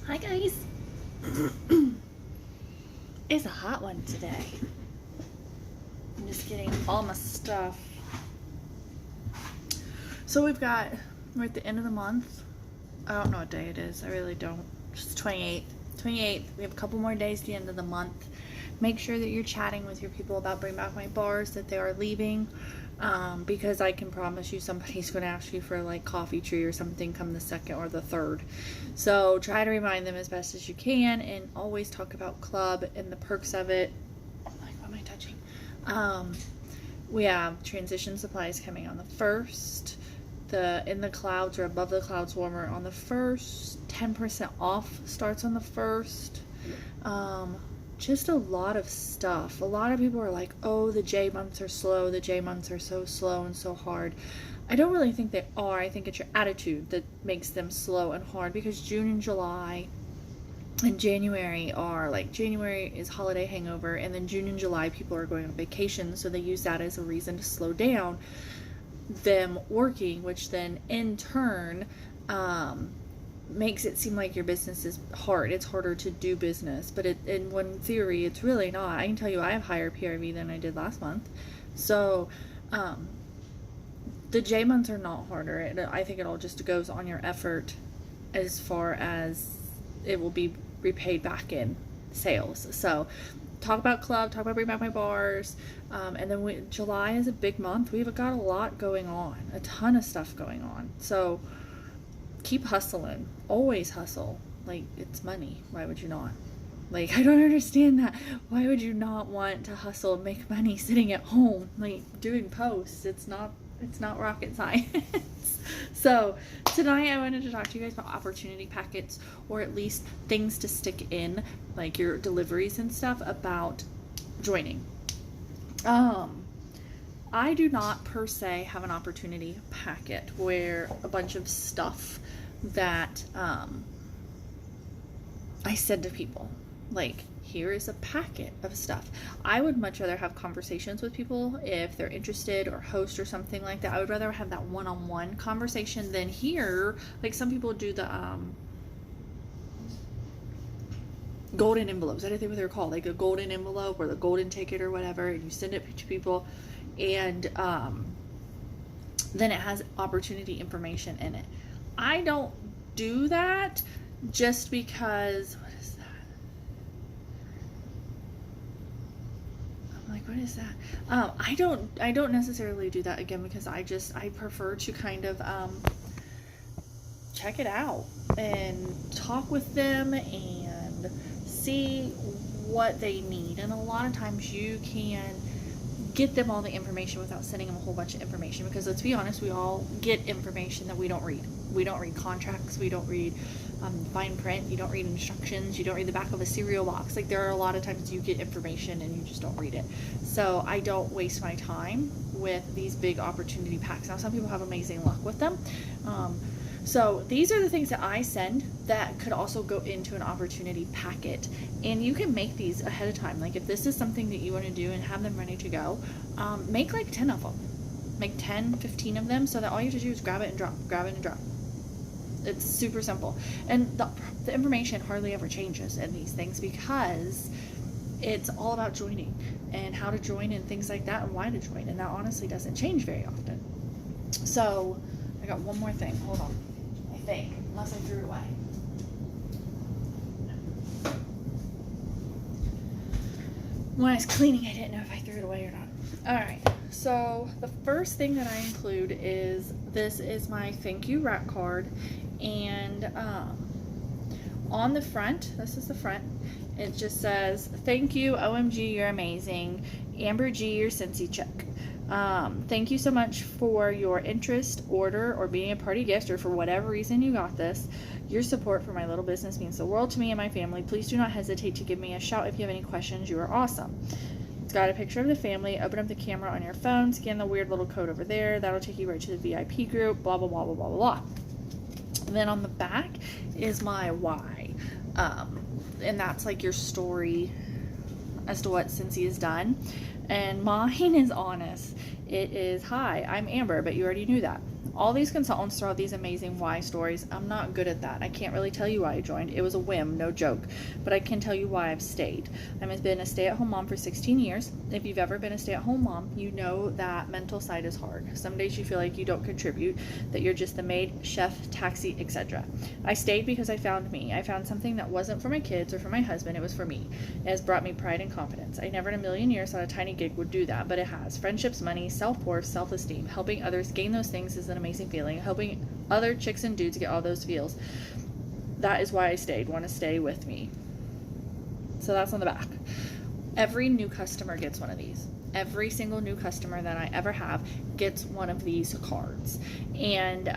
Hi guys. It's a hot one today. I'm just getting all my stuff. So we're at the end of the month. I don't know what day it is. I really don't. It's 28th. 28th. We have a couple more days to the end of the month. Make sure that you're chatting with your people about Bring Back My Bars, that they are leaving. Because I can promise you somebody's going to ask you for like coffee tree or something come the 2nd or the 3rd. So try to remind them as best as you can, and always talk about club and the perks of it. Like, what am I touching? We have transition supplies coming on the 1st. The In the Clouds or Above the Clouds warmer on the 1st. 10% off starts on the 1st. Just a lot of stuff. A lot of people are like, oh, the J months are slow. The J months are so slow and so hard. I don't really think they are. I think it's your attitude that makes them slow and hard, because June and July and January are like, January is holiday hangover, and then June and July people are going on vacation, so they use that as a reason to slow down them working, which then in turn makes it seem like your business is hard. It's harder to do business, but in one theory, it's really not. I can tell you I have higher PRV than I did last month. So the J months are not harder. I think it all just goes on your effort, as far as it will be repaid back in sales. So talk about club, talk about Bring Back My Bars, and then July is a big month. We've got a lot going on, a ton of stuff going on. So keep hustling. Always hustle. Like, it's money. Why would you not? Like, I don't understand that. Why would you not want to hustle and make money sitting at home, like doing posts? It's not rocket science. So tonight I wanted to talk to you guys about opportunity packets, or at least things to stick in, like your deliveries and stuff, about joining. I do not per se have an opportunity packet where a bunch of stuff that I said to people, like, here is a packet of stuff. I would much rather have conversations with people if they're interested, or host or something like that. I would rather have that one-on-one conversation than here. Like, some people do the golden envelopes. I don't think what they're called, like a golden envelope or the golden ticket or whatever, and you send it to people, and then it has opportunity information in it. I don't do that just because, what is that? I'm like, what is that? I don't necessarily do that, again, because I prefer to kind of check it out and talk with them and see what they need. And a lot of times you can get them all the information without sending them a whole bunch of information, because let's be honest, we all get information that we don't read. We don't read contracts, we don't read fine print, you don't read instructions, you don't read the back of a cereal box. Like, there are a lot of times you get information and you just don't read it. So I don't waste my time with these big opportunity packs. Now, some people have amazing luck with them. So these are the things that I send that could also go into an opportunity packet. And you can make these ahead of time. Like, if this is something that you want to do and have them ready to go, make like 10 of them. Make 10, 15 of them, so that all you have to do is grab it and drop, grab it and drop. It's super simple. And the information hardly ever changes in these things, because it's all about joining and how to join and things like that, and why to join. And that honestly doesn't change very often. So I got one more thing. Hold on. I think, unless I threw it away. When I was cleaning, I didn't know if I threw it away or not. Alright, so the first thing that I include is, this is my thank you rack card, and on the front, this is the front, it just says, thank you, OMG, you're amazing, Amber G, your Scentsy check. Thank you so much for your interest, order, or being a party gift, or for whatever reason you got this. Your support for my little business means the world to me and my family. Please do not hesitate to give me a shout if you have any questions. You are awesome. It's got a picture of the family. Open up the camera on your phone, scan the weird little code over there. That'll take you right to the VIP group, blah, blah, blah, blah, blah, blah. And then on the back is my why. And that's like your story as to what Scentsy has done. And mine is honest. It is, hi, I'm Amber, but you already knew that. All these consultants throw out these amazing why stories. I'm not good at that. I can't really tell you why I joined. It was a whim, no joke. But I can tell you why I've stayed. I've been a stay-at-home mom for 16 years. If you've ever been a stay-at-home mom, you know that mental side is hard. Some days you feel like you don't contribute, that you're just the maid, chef, taxi, etc. I stayed because I found me. I found something that wasn't for my kids or for my husband. It was for me. It has brought me pride and confidence. I never in a million years thought a tiny gig would do that, but it has. Friendships, money, self-worth, self-esteem. Helping others gain those things is an amazing feeling. Helping other chicks and dudes get all those feels. That is why I stayed. Want to stay with me. So that's on the back. Every new customer gets one of these. Every single new customer that I ever have gets one of these cards. And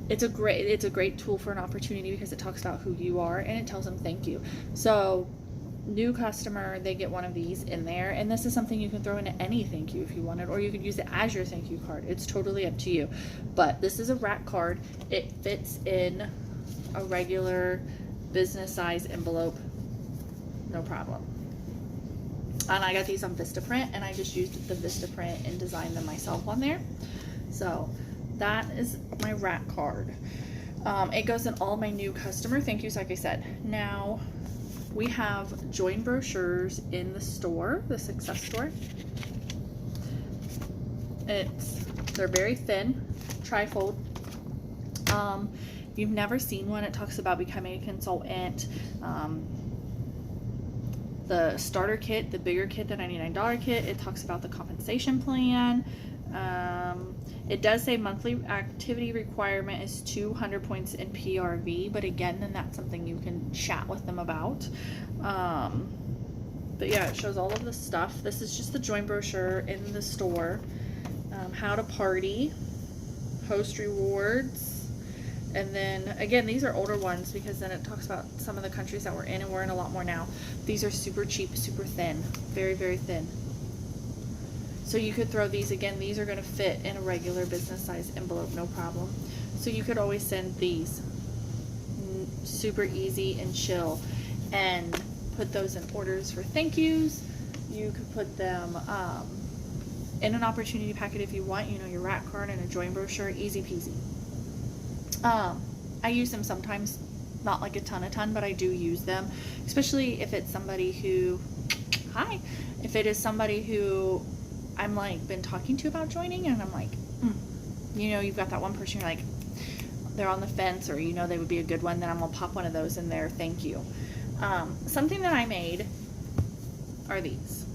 it's a great tool for an opportunity because it talks about who you are and it tells them thank you. So new customer, they get one of these in there, and this is something you can throw into any thank you if you wanted, or you could use it as your thank you card. It's totally up to you. But this is a rack card. It fits in a regular business size envelope, no problem. And I got these on Vistaprint, and I just used the Vistaprint and designed them myself on there. So that is my rack card. It goes in all my new customer thank yous, like I said. Now we have join brochures in the store, the Success Store. They're very thin, trifold. If you've never seen one, it talks about becoming a consultant. The starter kit, the bigger kit, the $99 kit, it talks about the compensation plan. It does say monthly activity requirement is 200 points in PRV, but again, then that's something you can chat with them about. But yeah, it shows all of the stuff. This is just the join brochure in the store. How to party, host rewards, and then again, these are older ones because then it talks about some of the countries that we're in, and we're in a lot more now. These are super cheap, super thin, very, very thin. So you could throw these, again, these are going to fit in a regular business size envelope, no problem. So you could always send these super easy and chill and put those in orders for thank yous. You could put them in an opportunity packet if you want, you know, your rack card and a join brochure, easy peasy. I use them sometimes, not like a ton, but I do use them, especially if it's somebody who, if it is somebody who I'm like been talking to about joining, and I'm like, you know, you've got that one person you're like, they're on the fence, or you know they would be a good one, then I'm gonna pop one of those in there, thank you. Something that I made are these.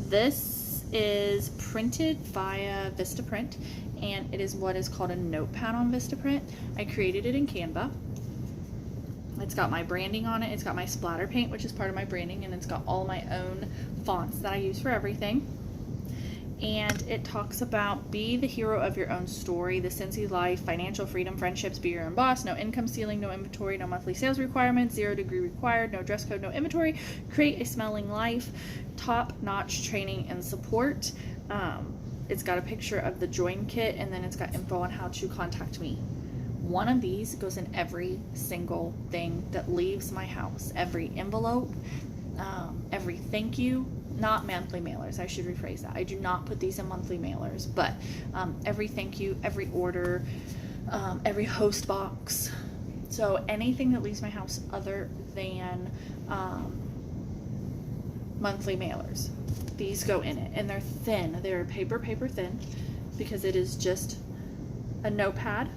This is printed via Vistaprint, and it is what is called a notepad on Vistaprint. I created it in Canva. It's got my branding on it. It's got my splatter paint, which is part of my branding, and it's got all my own fonts that I use for everything. And it talks about be the hero of your own story, the Cincy life, financial freedom, friendships, be your own boss, no income ceiling, no inventory, no monthly sales requirements, 0 degree required, no dress code, no inventory, create a smelling life, top-notch training and support. It's got a picture of the join kit, and then it's got info on how to contact me. One of these goes in every single thing that leaves my house. Every envelope, every thank you, not monthly mailers. I should rephrase that. I do not put these in monthly mailers, but every thank you, every order, every host box. So anything that leaves my house other than monthly mailers, these go in it, and they're thin. They're paper thin because it is just a notepad.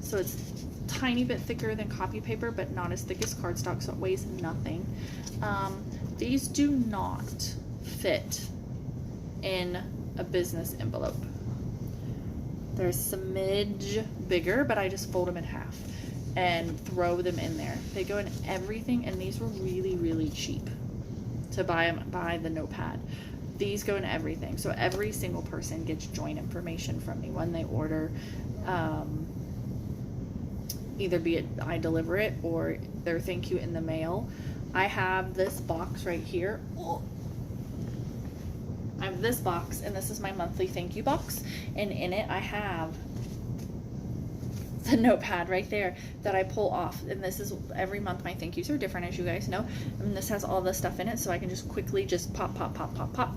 So it's a tiny bit thicker than copy paper, but not as thick as cardstock, so it weighs nothing. These do not fit in a business envelope. They're a smidge bigger, but I just fold them in half and throw them in there. They go in everything, and these were really, really cheap to buy the notepad. These go in everything. So every single person gets join information from me when they order. Either be it I deliver it or their thank you in the mail. I have this box right here. I have this box, and this is my monthly thank you box, and in it I have the notepad right there that I pull off, and this is every month. My thank yous are different, as you guys know, and this has all the stuff in it, so I can just quickly just pop,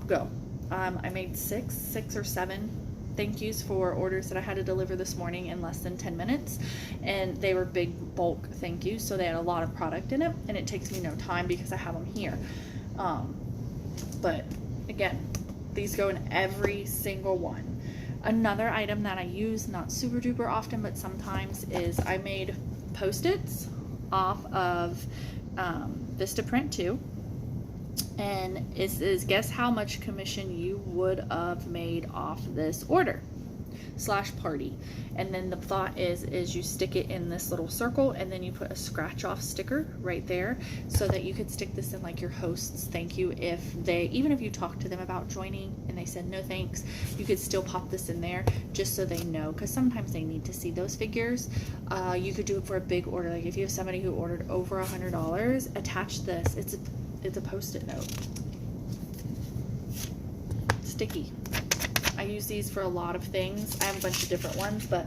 go. I made six or seven thank yous for orders that I had to deliver this morning in less than 10 minutes, and they were big bulk thank yous, so they had a lot of product in it, and it takes me no time because I have them here. But again, these go in every single one. Another item that I use, not super duper often, but sometimes, is I made Post-its off of Vistaprint 2. And is guess how much commission you would have made off this order / party. And then the thought is you stick it in this little circle, and then you put a scratch off sticker right there, so that you could stick this in like your host's thank you. Even if you talked to them about joining and they said no thanks, you could still pop this in there just so they know, because sometimes they need to see those figures. You could do it for a big order, like if you have somebody who ordered over $100, attach this. It's a Post-it note. Sticky. I use these for a lot of things. I have a bunch of different ones, but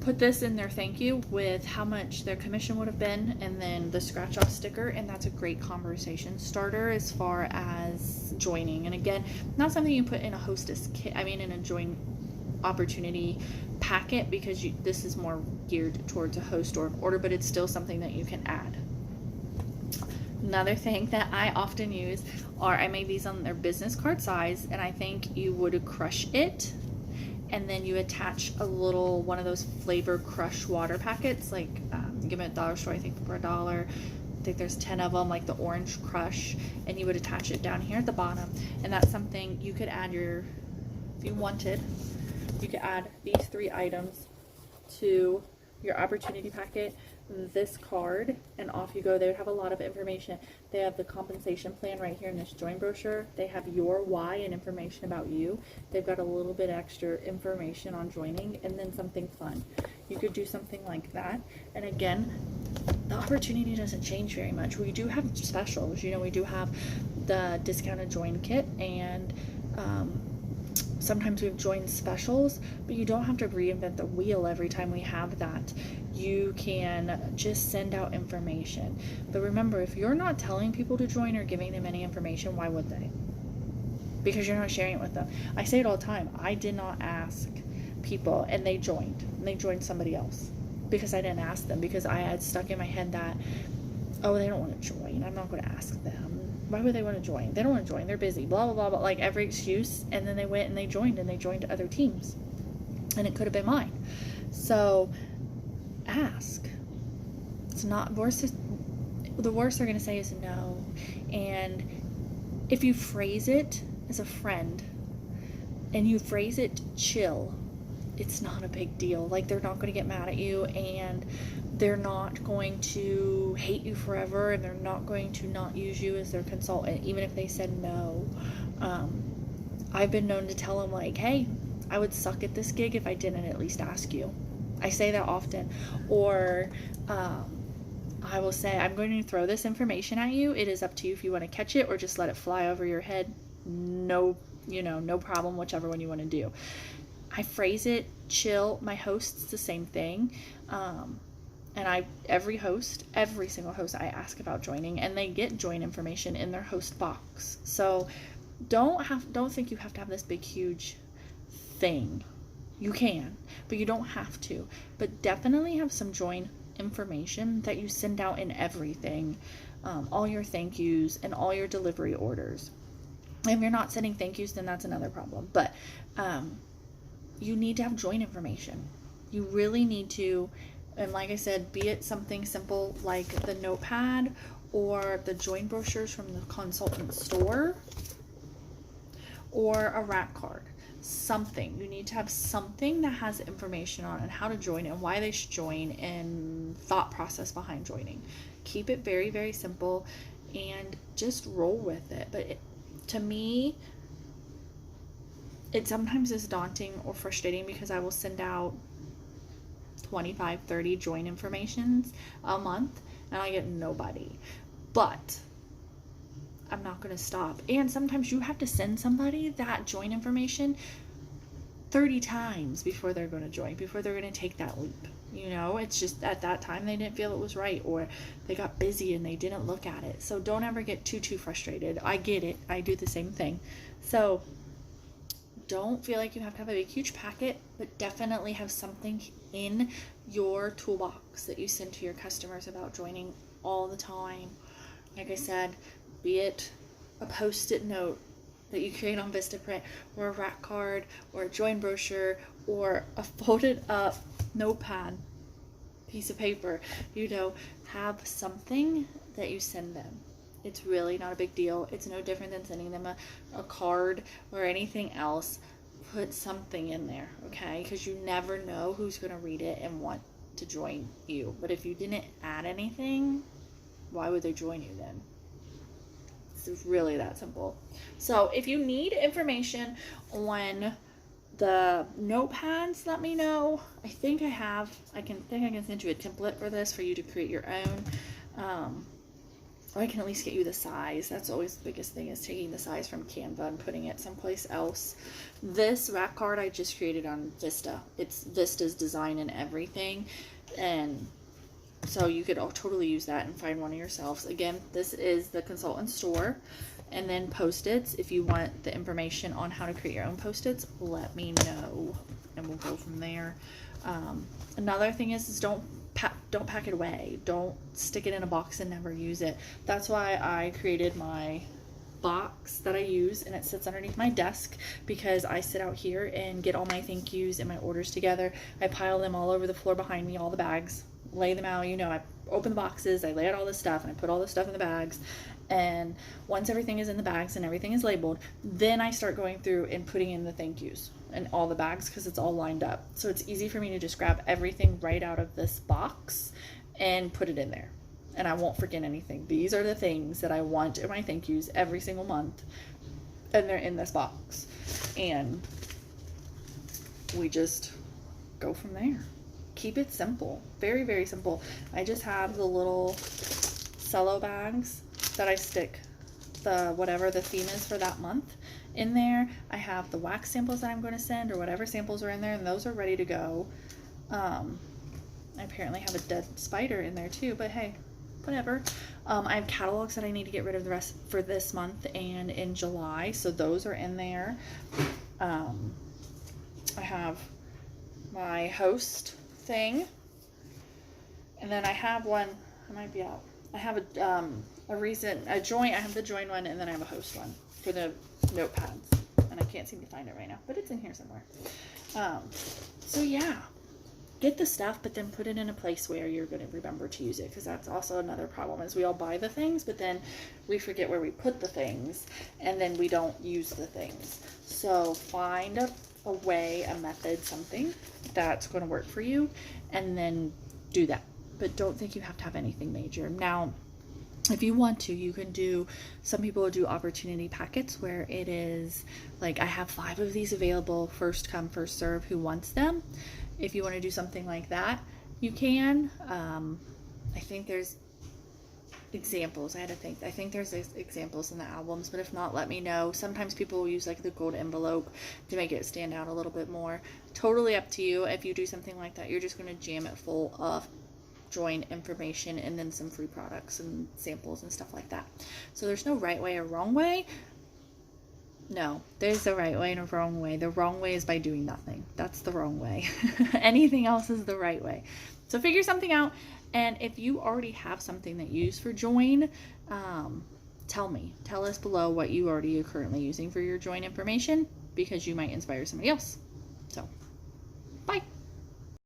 put this in their thank you with how much their commission would have been, and then the scratch off sticker, and that's a great conversation starter as far as joining. And again, not something you put in a hostess kit, in a join opportunity packet, because this is more geared towards a host or an order, but it's still something that you can add. Another thing that I often use I made these on their business card size, and I think you would crush it, and then you attach a little one of those flavor crush water packets, like you get them at dollar store, I think for $1. I think there's 10 of them, like the orange crush, and you would attach it down here at the bottom. And that's something you could add if you wanted, you could add these 3 items to your opportunity packet, this card, and off you go. They would have a lot of information. They have the compensation plan right here in this join brochure. They have your why and information about you. They've got a little bit extra information on joining, and then something fun. You could do something like that. And again, the opportunity doesn't change very much. We do have specials. We do have the discounted join kit, and sometimes we've joined specials, but you don't have to reinvent the wheel every time we have that. You can just send out information. But remember, if you're not telling people to join or giving them any information, why would they? Because you're not sharing it with them. I say it all the time. I did not ask people, and they joined. And they joined somebody else because I didn't ask them, because I had stuck in my head that, oh, they don't want to join. I'm not going to ask them. Why would they want to join? They don't want to join. They're busy. Blah, blah, blah, blah. Like every excuse. And then they went and they joined other teams. And it could have been mine. So ask. It's not worse. The worst they're going to say is no. And if you phrase it as a friend and you phrase it chill, it's not a big deal. Like, they're not going to get mad at you, and they're not going to hate you forever, and they're not going to not use you as their consultant, even if they said no. I've been known to tell them, like, hey, I would suck at this gig if I didn't at least ask you. I say that often. Or I will say, I'm going to throw this information at you. It is up to you if you want to catch it or just let it fly over your head. No, no problem, whichever one you want to do. I phrase it chill. My host's the same thing. And every single host I ask about joining, and they get join information in their host box. So don't think you have to have this big, huge thing. You can, but you don't have to. But definitely have some join information that you send out in everything, all your thank yous and all your delivery orders. If you're not sending thank yous, then that's another problem. But you need to have join information. You really need to. And like I said, be it something simple like the notepad or the join brochures from the consultant store or a rack card. Something. You need to have something that has information on and how to join and why they should join and thought process behind joining. Keep it very, very simple and just roll with it. But to me, it sometimes is daunting or frustrating because I will send out 25, 30 join informations a month and I get nobody. But I'm not going to stop. And sometimes you have to send somebody that join information 30 times before they're going to join, before they're going to take that leap. It's just at that time they didn't feel it was right, or they got busy and they didn't look at it. So don't ever get too frustrated. I get it. I do the same thing. So don't feel like you have to have a big, huge packet, but definitely have something in your toolbox that you send to your customers about joining all the time. Like I said, be it a post-it note that you create on Vistaprint, or a rack card, or a join brochure, or a folded up notepad piece of paper, have something that you send them. It's really not a big deal. It's no different than sending them a card or anything else. Put something in there, okay? Because you never know who's going to read it and want to join you. But if you didn't add anything, why would they join you then? It's really that simple. So if you need information on the notepads, let me know. I think I can send you a template for this for you to create your own. Or I can at least get you the size. That's always the biggest thing, is taking the size from Canva and putting it someplace else. This rack card I just created on Vista. It's Vista's design and everything. And so you could totally use that and find one of yourselves. Again, this is the consultant store. And then Post-its. If you want the information on how to create your own Post-its, let me know. And we'll go from there. Another thing is don't pack it away. Don't stick it in a box and never use it. That's why I created my box that I use, and it sits underneath my desk, because I sit out here and get all my thank yous and my orders together. I pile them all over the floor behind me, all the bags, lay them out. I open the boxes, I lay out all this stuff, and I put all this stuff in the bags. And once everything is in the bags and everything is labeled, then I start going through and putting in the thank yous in all the bags, because it's all lined up. So it's easy for me to just grab everything right out of this box and put it in there. And I won't forget anything. These are the things that I want in my thank yous every single month. And they're in this box. And we just go from there. Keep it simple. Very, very simple. I just have the little cello bags that I stick whatever the theme is for that month in there. I have the wax samples that I'm going to send, or whatever samples are in there, and those are ready to go. I apparently have a dead spider in there too, but hey, whatever. I have catalogs that I need to get rid of the rest for this month and in July, so those are in there. I have my host thing, and then I have one, I might be out. I have a joint. I have the join one, and then I have a host one for the notepads, and I can't seem to find it right now, but it's in here somewhere. So yeah, get the stuff, but then put it in a place where you're going to remember to use it, because that's also another problem, is we all buy the things, but then we forget where we put the things, and then we don't use the things. So find a way, a method, something that's going to work for you, and then do that. But don't think you have to have anything major. Now, if you want to, you can do, some people do opportunity packets where it is like, I have 5 of these available, first come, first serve, who wants them. If you want to do something like that, you can. I think there's examples. I think there's examples in the albums, but if not, let me know. Sometimes people will use like the gold envelope to make it stand out a little bit more. Totally up to you. If you do something like that, you're just going to jam it full of join information and then some free products and samples and stuff like that. So there's no right way or wrong way. No, there's a right way and a wrong way. The wrong way is by doing nothing. That's the wrong way. Anything else is the right way. So figure something out. And if you already have something that you use for join, tell us below what you already are currently using for your join information, because you might inspire somebody else. So bye.